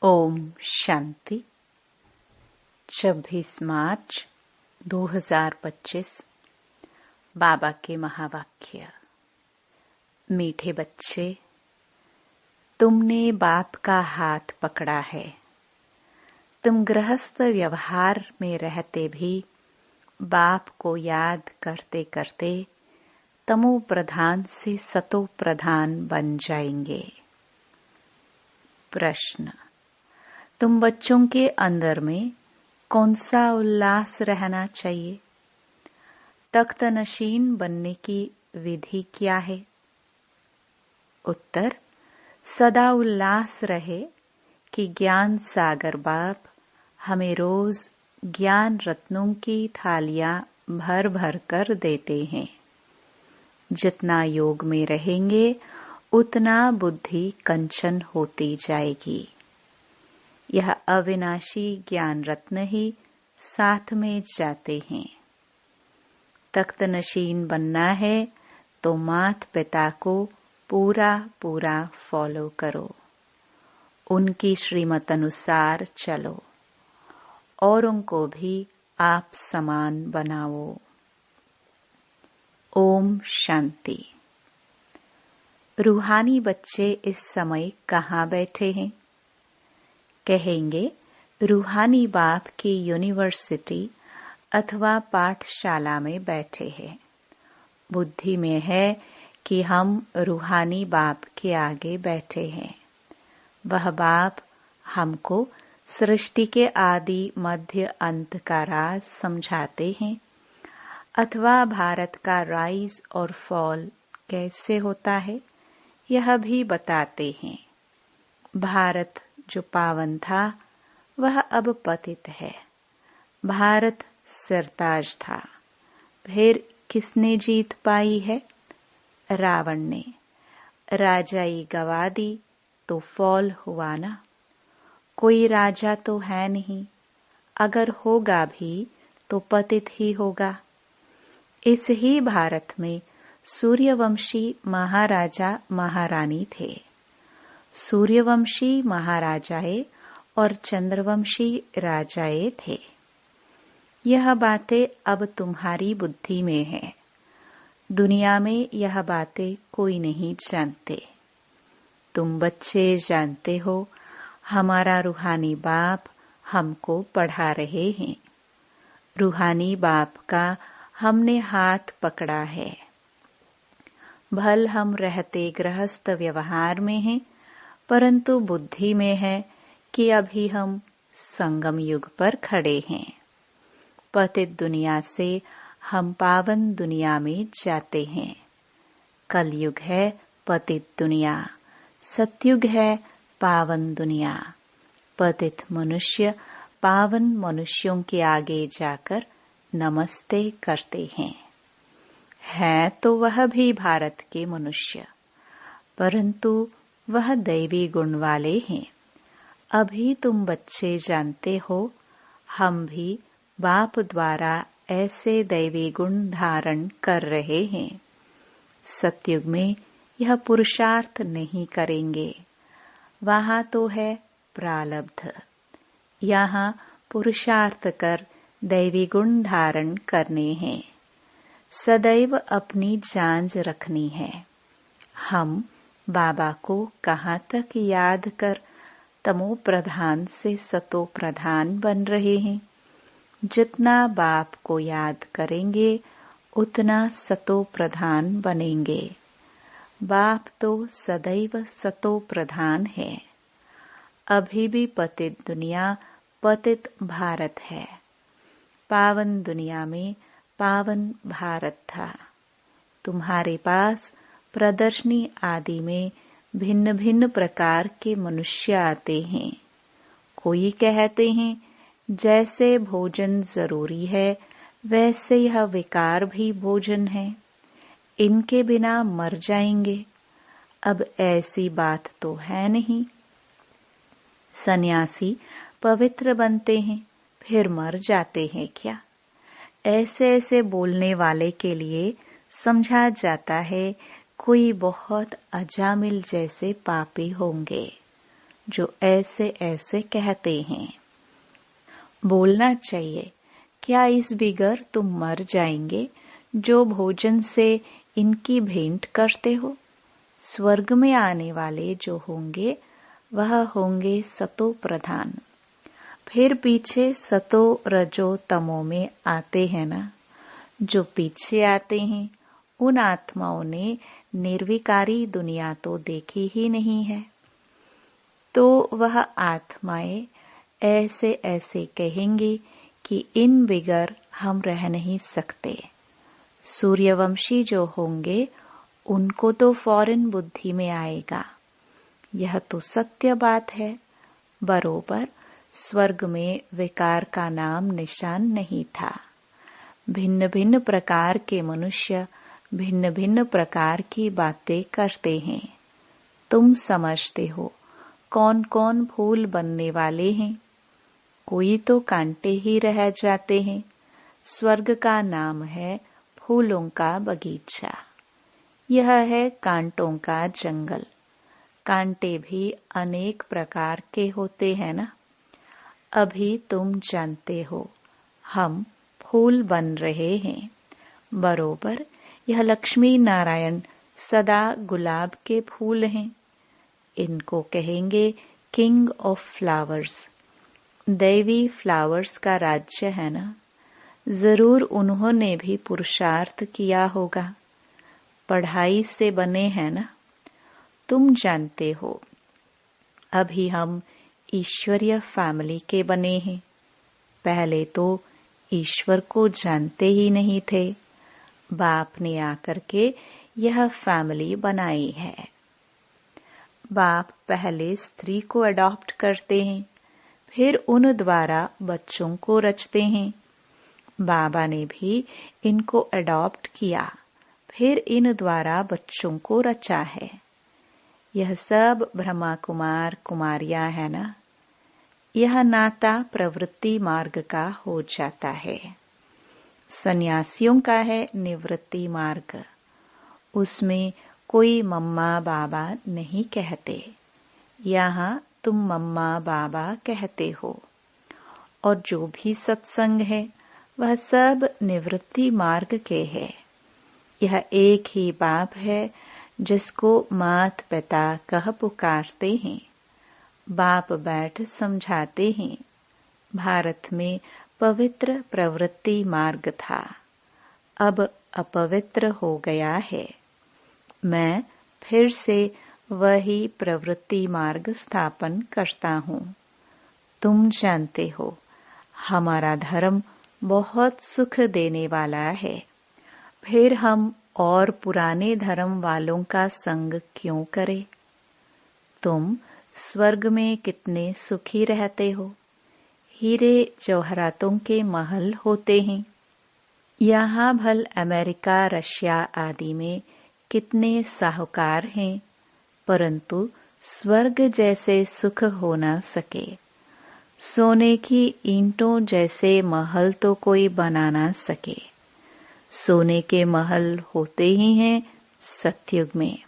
ओम शांति। 26 मार्च 2025। बाबा के महावाक्य। मीठे बच्चे, तुमने बाप का हाथ पकड़ा है। तुम गृहस्थ व्यवहार में रहते भी बाप को याद करते करते तमो प्रधान से सतो प्रधान बन जाएंगे। प्रश्न: तुम बच्चों के अंदर में कौन सा उल्लास रहना चाहिए? तख्त नशीन बनने की विधि क्या है? उत्तर: सदा उल्लास रहे कि ज्ञान सागर बाप हमें रोज ज्ञान रत्नों की थालियां भर भर कर देते हैं। जितना योग में रहेंगे उतना बुद्धि कंचन होती जाएगी। यह अविनाशी ज्ञान रत्न ही साथ में जाते हैं। तख्त नशीन बनना है तो मात पिता को पूरा पूरा फॉलो करो, उनकी श्रीमत अनुसार चलो और उनको भी आप समान बनाओ। ओम शांति। रूहानी बच्चे इस समय कहाँ बैठे हैं? कहेंगे, रूहानी बाप की यूनिवर्सिटी अथवा पाठशाला में बैठे हैं। बुद्धि में है कि हम रूहानी बाप के आगे बैठे हैं। वह बाप हमको सृष्टि के आदि मध्य अंत का राज समझाते हैं, अथवा भारत का राइज और फॉल कैसे होता है यह भी बताते हैं। भारत जो पावन था वह अब पतित है। भारत सिरताज था, फिर किसने जीत पाई है? रावण ने। राजाई गवा दी तो फॉल हुआ ना। कोई राजा तो है नहीं, अगर होगा भी तो पतित ही होगा। इस ही भारत में सूर्यवंशी महाराजा महारानी थे। सूर्यवंशी महाराजाए और चंद्रवंशी राजाए थे। यह बातें अब तुम्हारी बुद्धि में है। दुनिया में यह बातें कोई नहीं जानते। तुम बच्चे जानते हो। हमारा रूहानी बाप हमको पढ़ा रहे हैं। रूहानी बाप का हमने हाथ पकड़ा है। भल हम रहते गृहस्थ व्यवहार में हैं, परंतु बुद्धि में है कि अभी हम संगम युग पर खड़े हैं। पतित दुनिया से हम पावन दुनिया में जाते हैं। कलयुग है पतित दुनिया, सतयुग है पावन दुनिया। पतित मनुष्य पावन मनुष्यों के आगे जाकर नमस्ते करते हैं। है तो वह भी भारत के मनुष्य, परंतु वह दैवी गुण वाले हैं। अभी तुम बच्चे जानते हो, हम भी बाप द्वारा ऐसे दैवी गुण धारण कर रहे हैं। सतयुग में यह पुरुषार्थ नहीं करेंगे। वहाँ तो है प्रारब्ध। यहाँ पुरुषार्थ कर दैवी गुण धारण करने हैं। सदैव अपनी जांच रखनी है। हम बाबा को कहाँ तक याद कर तमो प्रधान से सतो प्रधान बन रहे हैं। जितना बाप को याद करेंगे उतना सतो प्रधान बनेंगे। बाप तो सदैव सतो प्रधान है। अभी भी पतित दुनिया पतित भारत है। पावन दुनिया में पावन भारत था। तुम्हारे पास प्रदर्शनी आदि में भिन्न भिन्न प्रकार के मनुष्य आते हैं। कोई कहते हैं जैसे भोजन जरूरी है वैसे यह विकार भी भोजन है, इनके बिना मर जाएंगे। अब ऐसी बात तो है नहीं। सन्यासी पवित्र बनते हैं फिर मर जाते हैं क्या? ऐसे ऐसे बोलने वाले के लिए समझा जाता है कोई बहुत अजामिल जैसे पापी होंगे। जो ऐसे ऐसे कहते हैं। बोलना चाहिए, क्या इस बिगर तुम मर जाएंगे जो भोजन से इनकी भेंट करते हो? स्वर्ग में आने वाले जो होंगे वह होंगे सतो प्रधान। फिर पीछे सतो रजो तमो में आते हैं ना। जो पीछे आते हैं उन आत्माओं ने निर्विकारी दुनिया तो देखी ही नहीं है, तो वह आत्माएं ऐसे ऐसे कहेंगी कि इन बिगर हम रह नहीं सकते। सूर्यवंशी जो होंगे उनको तो फौरन बुद्धि में आएगा, यह तो सत्य बात है। बरोबर स्वर्ग में विकार का नाम निशान नहीं था। भिन्न भिन्न प्रकार के मनुष्य भिन्न भिन्न प्रकार की बातें करते हैं। तुम समझते हो कौन कौन फूल बनने वाले हैं? कोई तो कांटे ही रह जाते हैं। स्वर्ग का नाम है फूलों का बगीचा। यह है कांटों का जंगल। कांटे भी अनेक प्रकार के होते हैं ना। अभी तुम जानते हो हम फूल बन रहे हैं। बरोबर यह लक्ष्मी नारायण सदा गुलाब के फूल हैं। इनको कहेंगे किंग ऑफ फ्लावर्स। दैवी फ्लावर्स का राज्य है ना। जरूर उन्होंने भी पुरुषार्थ किया होगा, पढ़ाई से बने हैं ना। तुम जानते हो अभी हम ईश्वरीय फैमिली के बने हैं। पहले तो ईश्वर को जानते ही नहीं थे। बाप ने आकर के यह फैमिली बनाई है। बाप पहले स्त्री को अडॉप्ट करते हैं, फिर उन द्वारा बच्चों को रचते हैं। बाबा ने भी इनको अडॉप्ट किया, फिर इन द्वारा बच्चों को रचा है। यह सब ब्रह्मा कुमार कुमारियां है ना। यह नाता प्रवृत्ति मार्ग का हो जाता है। सन्यासियों का है निवृत्ति मार्ग। उसमें कोई मम्मा बाबा नहीं कहते। यहाँ तुम मम्मा बाबा कहते हो। और जो भी सत्संग है वह सब निवृत्ति मार्ग के है। यह एक ही बाप है जिसको मात पिता कह पुकारते हैं। बाप बैठ समझाते हैं। भारत में पवित्र प्रवृत्ति मार्ग था, अब अपवित्र हो गया है। मैं फिर से वही प्रवृत्ति मार्ग स्थापन करता हूँ। तुम जानते हो हमारा धर्म बहुत सुख देने वाला है। फिर हम और पुराने धर्म वालों का संग क्यों करें? तुम स्वर्ग में कितने सुखी रहते हो। हीरे जवाहरातों के महल होते हैं। यहाँ भल अमेरिका रशिया आदि में कितने साहूकार हैं, परंतु स्वर्ग जैसे सुख हो न सके। सोने की ईंटों जैसे महल तो कोई बना ना सके। सोने के महल होते ही हैं सतयुग में।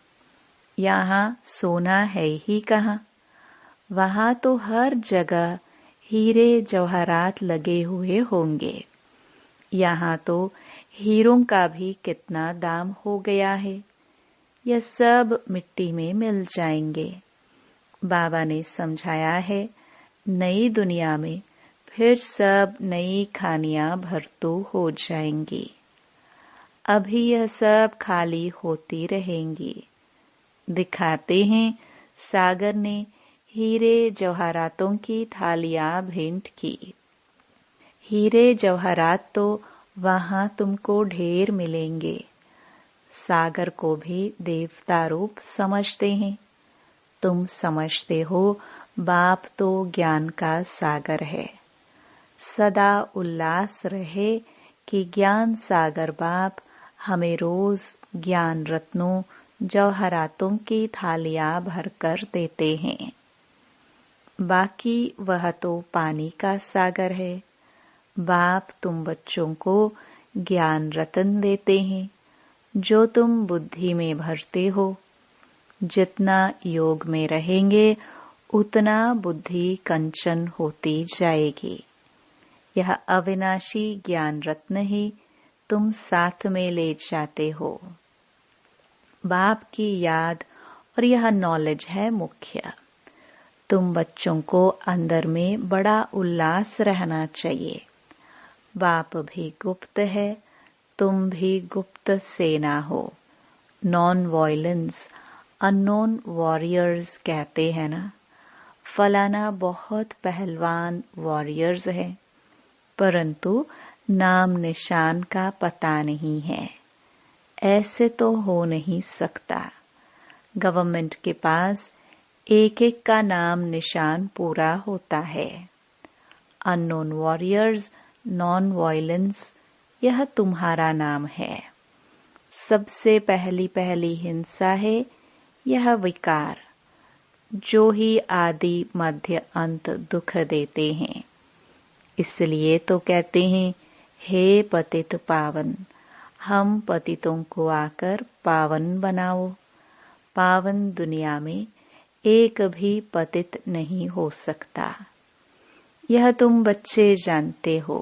यहाँ सोना है ही कहाँ। वहाँ तो हर जगह हीरे जवाहरात लगे हुए होंगे। यहाँ तो हीरों का भी कितना दाम हो गया है। यह सब मिट्टी में मिल जाएंगे। बाबा ने समझाया है नई दुनिया में फिर सब नई खानियां भरतू हो जाएंगी। अभी यह सब खाली होती रहेंगी। दिखाते हैं सागर ने हीरे जवाहरातों की थालियां भेंट की। हीरे जवाहरात तो वहां तुमको ढेर मिलेंगे। सागर को भी देवता रूप समझते हैं। तुम समझते हो बाप तो ज्ञान का सागर है। सदा उल्लास रहे कि ज्ञान सागर बाप हमें रोज ज्ञान रत्नों जवाहरातों की थालियां भरकर देते हैं। बाकी वह तो पानी का सागर है। बाप तुम बच्चों को ज्ञान रत्न देते हैं जो तुम बुद्धि में भरते हो। जितना योग में रहेंगे उतना बुद्धि कंचन होती जाएगी। यह अविनाशी ज्ञान रत्न ही तुम साथ में ले जाते हो। बाप की याद और यह नॉलेज है मुख्य। तुम बच्चों को अंदर में बड़ा उल्लास रहना चाहिए। बाप भी गुप्त है, तुम भी गुप्त सेना हो। नॉन वॉयलेंस अननोन वॉरियर्स कहते हैं ना। फलाना बहुत पहलवान वॉरियर्स है, परंतु नाम निशान का पता नहीं है। ऐसे तो हो नहीं सकता। गवर्नमेंट के पास एक एक का नाम निशान पूरा होता है। अननोन वॉरियर्स, नॉन वॉयलेंस, यह तुम्हारा नाम है। सबसे पहली हिंसा है यह विकार, जो ही आदि मध्य अंत दुख देते हैं। इसलिए तो कहते हैं, हे पतित पावन, हम पतितों को आकर पावन बनाओ। पावन दुनिया में एक भी पतित नहीं हो सकता। यह तुम बच्चे जानते हो।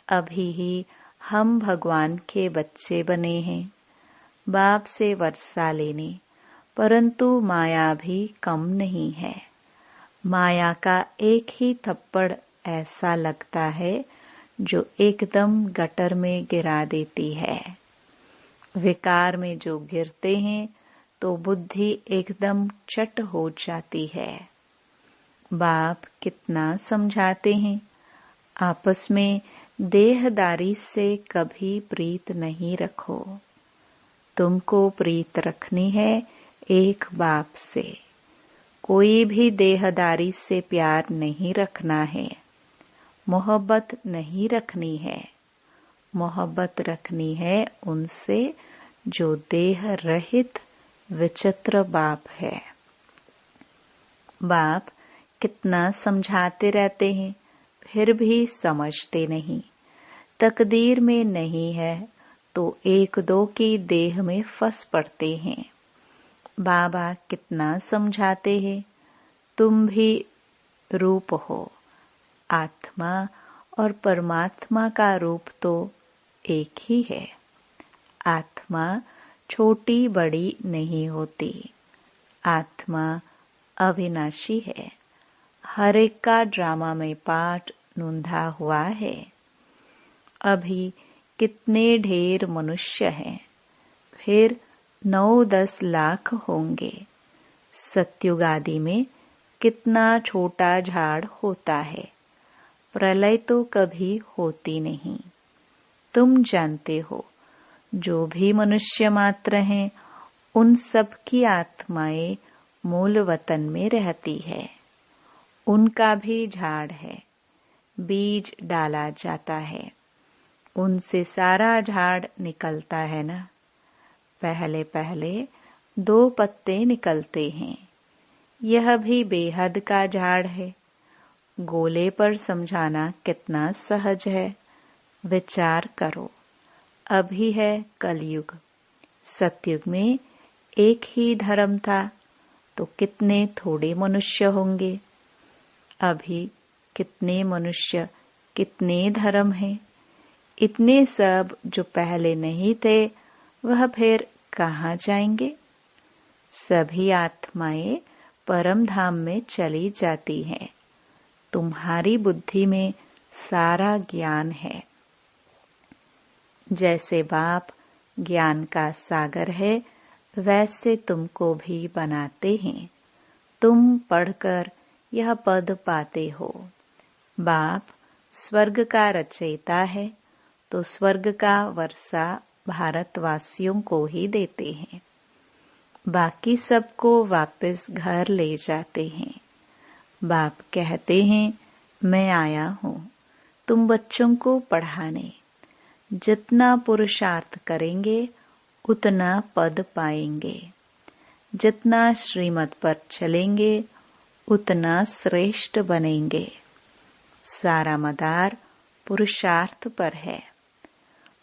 अभी ही हम भगवान के बच्चे बने हैं, बाप से वर्षा लेने, परंतु माया भी कम नहीं है। माया का एक ही थप्पड़ ऐसा लगता है जो एकदम गटर में गिरा देती है। विकार में जो गिरते हैं तो बुद्धि एकदम चट हो जाती है। बाप कितना समझाते हैं, आपस में देहदारी से कभी प्रीत नहीं रखो। तुमको प्रीत रखनी है एक बाप से। कोई भी देहदारी से प्यार नहीं रखना है। मोहब्बत नहीं रखनी है। मोहब्बत रखनी है उनसे जो देह रहित विचित्र बाप है। बाप कितना समझाते रहते हैं, फिर भी समझते नहीं। तकदीर में नहीं है तो एक दो की देह में फंस पड़ते हैं। बाबा कितना समझाते हैं, तुम भी रूप हो। आत्मा और परमात्मा का रूप तो एक ही है। आत्मा छोटी बड़ी नहीं होती। आत्मा अविनाशी है। हर एक का ड्रामा में पार्ट नूंधा हुआ है। अभी कितने ढेर मनुष्य हैं, फिर 9-10 लाख होंगे। सत्युग आदि में कितना छोटा झाड़ होता है। प्रलय तो कभी होती नहीं। तुम जानते हो, जो भी मनुष्य मात्र हैं, उन सब की आत्माएं मूल वतन में रहती है। उनका भी झाड़ है, बीज डाला जाता है, उनसे सारा झाड़ निकलता है ना। पहले पहले 2 पत्ते निकलते हैं। यह भी बेहद का झाड़ है। गोले पर समझाना कितना सहज है। विचार करो, अभी है कलयुग। सतयुग में एक ही धर्म था तो कितने थोड़े मनुष्य होंगे। अभी कितने मनुष्य, कितने धर्म हैं। इतने सब जो पहले नहीं थे, वह फिर कहाँ जाएंगे। सभी आत्माएं परम धाम में चली जाती हैं। तुम्हारी बुद्धि में सारा ज्ञान है। जैसे बाप ज्ञान का सागर है, वैसे तुमको भी बनाते हैं। तुम पढ़कर यह पद पाते हो। बाप स्वर्ग का रचयिता है, तो स्वर्ग का वर्षा भारतवासियों को ही देते हैं। बाकी सबको वापस घर ले जाते हैं। बाप कहते हैं, मैं आया हूँ तुम बच्चों को पढ़ाने। जितना पुरुषार्थ करेंगे उतना पद पाएंगे। जितना श्रीमत पर चलेंगे उतना श्रेष्ठ बनेंगे। सारा मदार पुरुषार्थ पर है।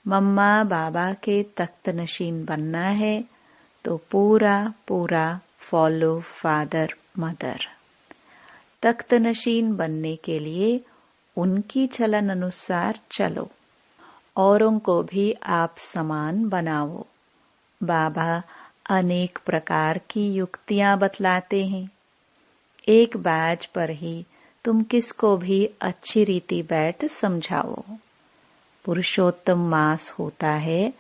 मम्मा बाबा के तख्त नशीन बनना है तो पूरा पूरा फॉलो फादर मदर। तख्त नशीन बनने के लिए उनकी चलन अनुसार चलो, औरों को भी आप समान बनाओ। बाबा अनेक प्रकार की युक्तियां बतलाते हैं। एक बैच पर ही तुम किसको भी अच्छी रीति बैठ समझाओ। पुरुषोत्तम मास होता है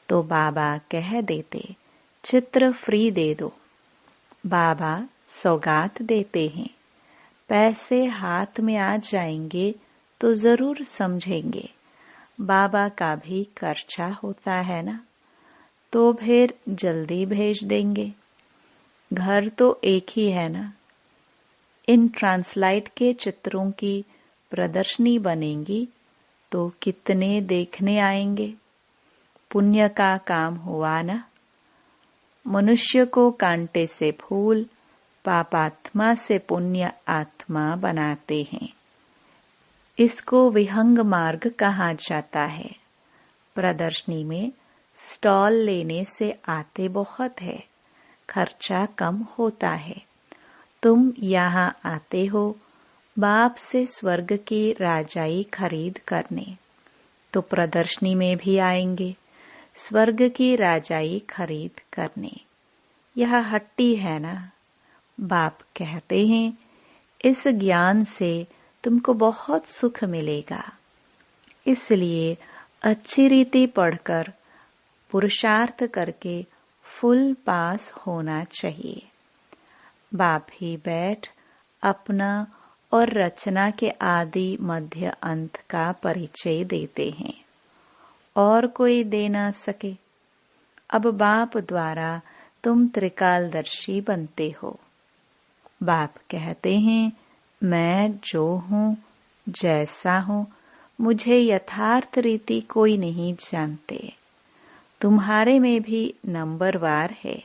तो बाबा कह देते चित्र फ्री दे दो। बाबा सौगात देते हैं, पैसे हाथ में आ जाएंगे तो जरूर समझेंगे। बाबा का भी खर्चा होता है ना, तो फिर जल्दी भेज देंगे। घर तो एक ही है ना। इन ट्रांसलाइट के चित्रों की प्रदर्शनी बनेगी तो कितने देखने आएंगे। पुण्य का काम हुआ ना। मनुष्य को कांटे से फूल, पापात्मा से पुण्य आत्मा बनाते हैं। इसको विहंग मार्ग कहा जाता है। प्रदर्शनी में स्टॉल लेने से आते बहुत है, खर्चा कम होता है। तुम यहाँ आते हो बाप से स्वर्ग की राजाई खरीद करने, तो प्रदर्शनी में भी आएंगे स्वर्ग की राजाई खरीद करने। यह हट्टी है ना। बाप कहते हैं इस ज्ञान से तुमको बहुत सुख मिलेगा। इसलिए अच्छी रीति पढ़कर पुरुषार्थ करके फुल पास होना चाहिए। बाप ही बैठ अपना और रचना के आदि मध्य अंत का परिचय देते हैं, और कोई दे ना सके। अब बाप द्वारा तुम त्रिकालदर्शी बनते हो। बाप कहते हैं मैं जो हूँ, जैसा हूँ, मुझे यथार्थ रीति कोई नहीं जानते। तुम्हारे में भी नंबरवार है।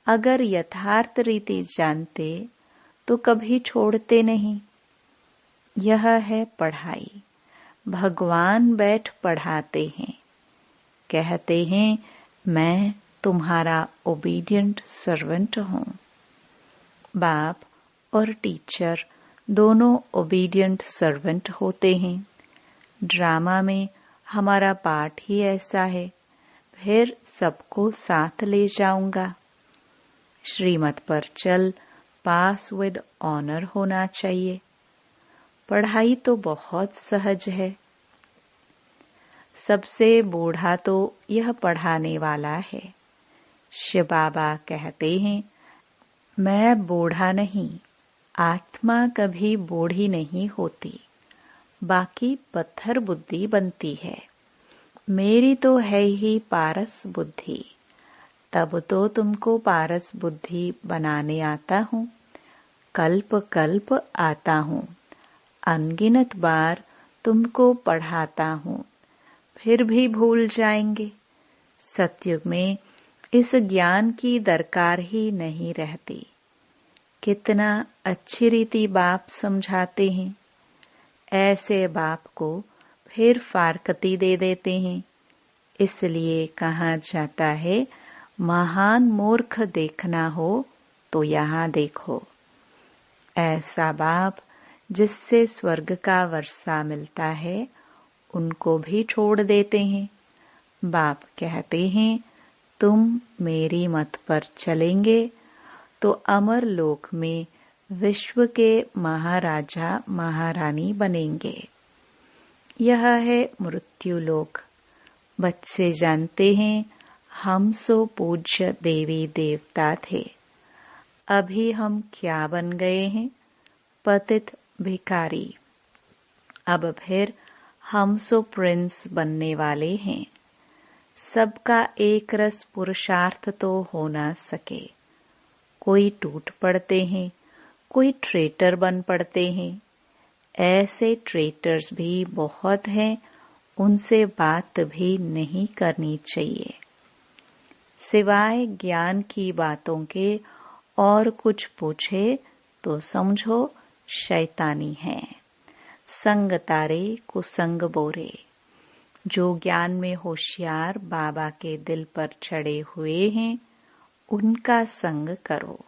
अगर यथार्थ रीति जानते तो कभी छोड़ते नहीं। यह है पढ़ाई। भगवान बैठ पढ़ाते हैं। कहते हैं मैं तुम्हारा ओबीडिएंट सर्वेंट हूँ। बाप और टीचर दोनों ओबीडिएंट सर्वेंट होते हैं। ड्रामा में हमारा पाठ ही ऐसा है। फिर सबको साथ ले जाऊंगा। श्रीमत पर चल पास विद ऑनर होना चाहिए। पढ़ाई तो बहुत सहज है। सबसे बूढ़ा तो यह पढ़ाने वाला है। शिव बाबा कहते हैं मैं बूढ़ा नहीं, आत्मा कभी बूढ़ी नहीं होती, बाकी पत्थर बुद्धि बनती है। मेरी तो है ही पारस बुद्धि। तब तो तुमको पारस बुद्धि बनाने आता हूँ। कल्प कल्प आता हूँ, अनगिनत बार तुमको पढ़ाता हूँ, फिर भी भूल जाएंगे। सतयुग में इस ज्ञान की दरकार ही नहीं रहती। कितना अच्छी रीति बाप समझाते हैं। ऐसे बाप को फिर फारकती दे देते हैं। इसलिए कहा जाता है महान मूर्ख देखना हो तो यहाँ देखो। ऐसा बाप जिससे स्वर्ग का वर्षा मिलता है, उनको भी छोड़ देते हैं। बाप कहते हैं तुम मेरी मत पर चलेंगे तो अमर लोक में विश्व के महाराजा महारानी बनेंगे। यह है मृत्यु लोक। बच्चे जानते हैं हम सो पूज्य देवी देवता थे। अभी हम क्या बन गए हैं? पतित भिखारी। अब फिर हम सो प्रिंस बनने वाले हैं। सबका एक रस पुरुषार्थ तो हो ना सके। कोई टूट पड़ते हैं, कोई ट्रेटर बन पड़ते हैं। ऐसे ट्रेटर्स भी बहुत हैं, उनसे बात भी नहीं करनी चाहिए। सिवाय ज्ञान की बातों के और कुछ पूछे तो समझो शैतानी है। संग तारे कुसंग बोरे। जो ज्ञान में होशियार बाबा के दिल पर चढ़े हुए हैं, उनका संग करो।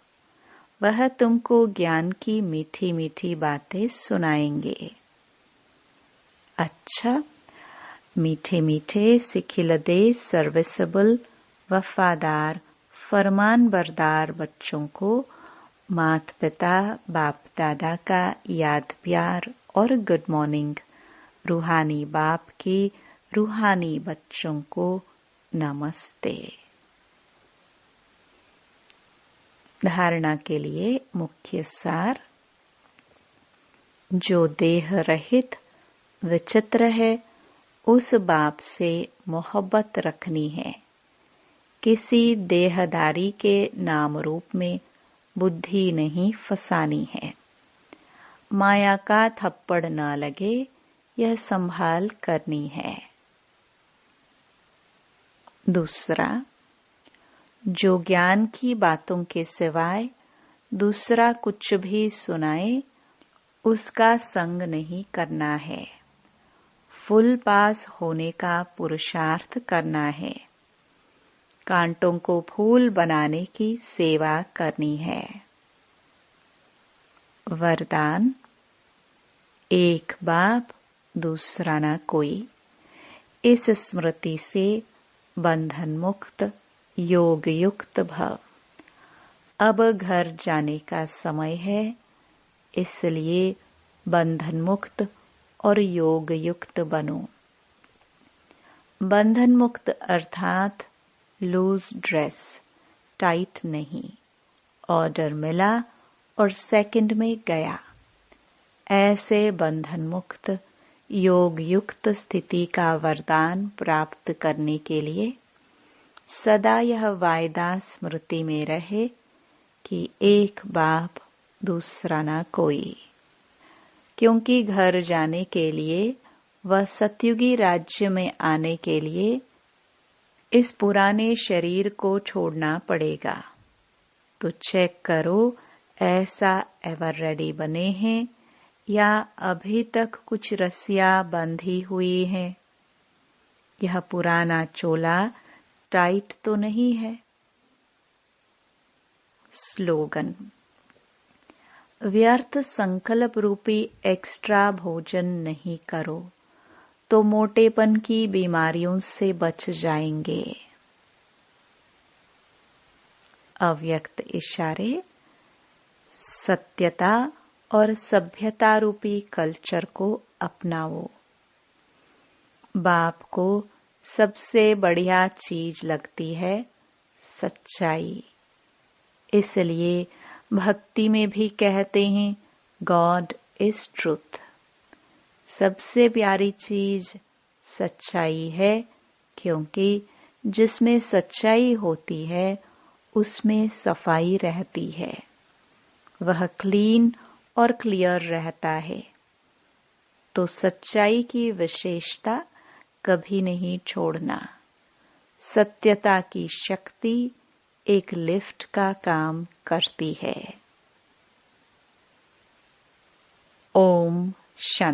वह तुमको ज्ञान की मीठी मीठी बातें सुनाएंगे। अच्छा, मीठे मीठे, सिखिलदे, सर्विसेबल, वफादार, फरमान बरदार बच्चों को माता पिता बाप दादा का याद प्यार और गुड मॉर्निंग। रूहानी बाप की रूहानी बच्चों को नमस्ते। धारणा के लिए मुख्य सार। जो देह रहित विचित्र है, उस बाप से मोहब्बत रखनी है। किसी देहदारी के नाम रूप में बुद्धि नहीं फंसानी है। माया का थप्पड़ न लगे, यह संभाल करनी है। दूसरा, जो ज्ञान की बातों के सिवाय दूसरा कुछ भी सुनाए, उसका संग नहीं करना है। फुल पास होने का पुरुषार्थ करना है। कांटों को फूल बनाने की सेवा करनी है। वरदान। एक बाप, दूसरा न कोई। इस स्मृति से बंधन मुक्त, योग युक्त भव। अब घर जाने का समय है, इसलिए बंधन मुक्त और योग युक्त बनो। बंधन मुक्त अर्थात लूज ड्रेस, टाइट नहीं। ऑर्डर मिला और सेकंड में गया। ऐसे बंधन मुक्त योग युक्त स्थिति का वरदान प्राप्त करने के लिए सदा यह वायदा स्मृति में रहे कि एक बाप, दूसरा ना कोई। क्योंकि घर जाने के लिए व सतयुगी राज्य में आने के लिए इस पुराने शरीर को छोड़ना पड़ेगा। तो चेक करो, ऐसा एवर रेडी बने हैं या अभी तक कुछ रस्सियां बंधी हुई हैं। यह पुराना चोला टाइट तो नहीं है। स्लोगन। व्यर्थ संकल्प रूपी एक्स्ट्रा भोजन नहीं करो तो मोटेपन की बीमारियों से बच जाएंगे। अव्यक्त इशारे। सत्यता और सभ्यता रूपी कल्चर को अपनाओ। बाप को सबसे बढ़िया चीज लगती है सच्चाई। इसलिए भक्ति में भी कहते हैं गॉड इज ट्रूथ। सबसे प्यारी चीज सच्चाई है, क्योंकि जिसमें सच्चाई होती है उसमें सफाई रहती है। वह क्लीन और क्लियर रहता है। तो सच्चाई की विशेषता कभी नहीं छोड़ना। सत्यता की शक्ति एक लिफ्ट का काम करती है। ओम शांति।